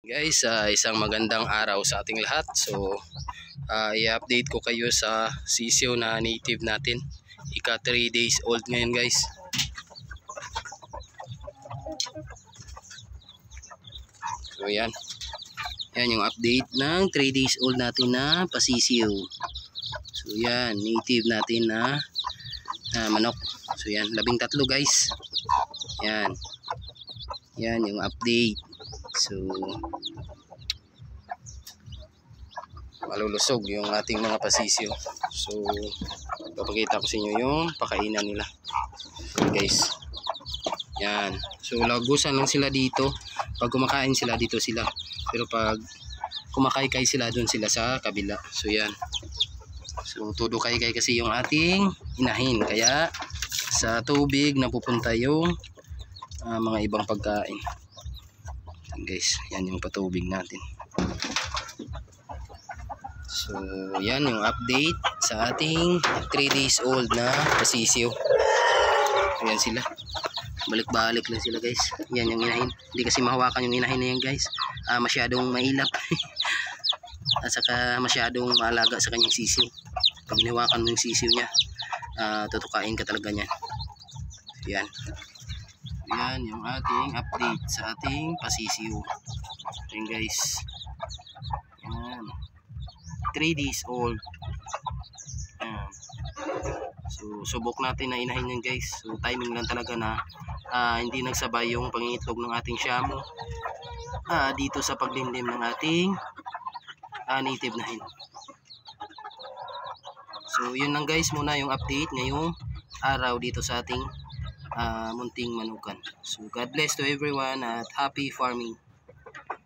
Guys, isang magandang araw sa ating lahat. So, i-update ko kayo sa sisiw na native natin. Ika 3 days old ngayon, guys. So, yan. Yan yung update ng 3 days old natin na pasisiw. So, yan. Native natin na manok. So, yan. 13 guys. Yan. Yan yung update. So, malulusog yung ating mga pasisyo. So, papakita ko sa inyo yung pakainan nila, guys. Yan. So, lagusan lang sila dito. Pag kumakain sila, dito sila. Pero pag kumakaykay sila, doon sila sa kabila. So, yan. So, todo kaykay kasi yung ating inahin. Kaya, sa tubig napupunta yung mga ibang pagkain. Guys, yan yung patubig natin. So, yan yung update sa ating 3 days old na pasisiw. Ayan sila. Balik-balik lang sila, guys. Yan yung inahin. Hindi kasi mahawakan yung inahin na yan, guys. Masyadong mailap. At saka masyadong maalaga sa kanyang sisiw. Pag hinawakan mo yung sisiw niya, tutukain ka talaga niyan. Yan. Yan yung ating update sa ating pasisiw. Ayan, guys. Yan. 3 days old. Ayan. So, subok natin na inahin yan, guys. So, timing lang talaga na hindi nagsabay yung pangingitlog ng ating shamu dito sa paglimlim ng ating native na hen. So, yun lang, guys, muna yung update ngayong araw dito sa ating munting manukan. So, God bless to everyone at happy farming.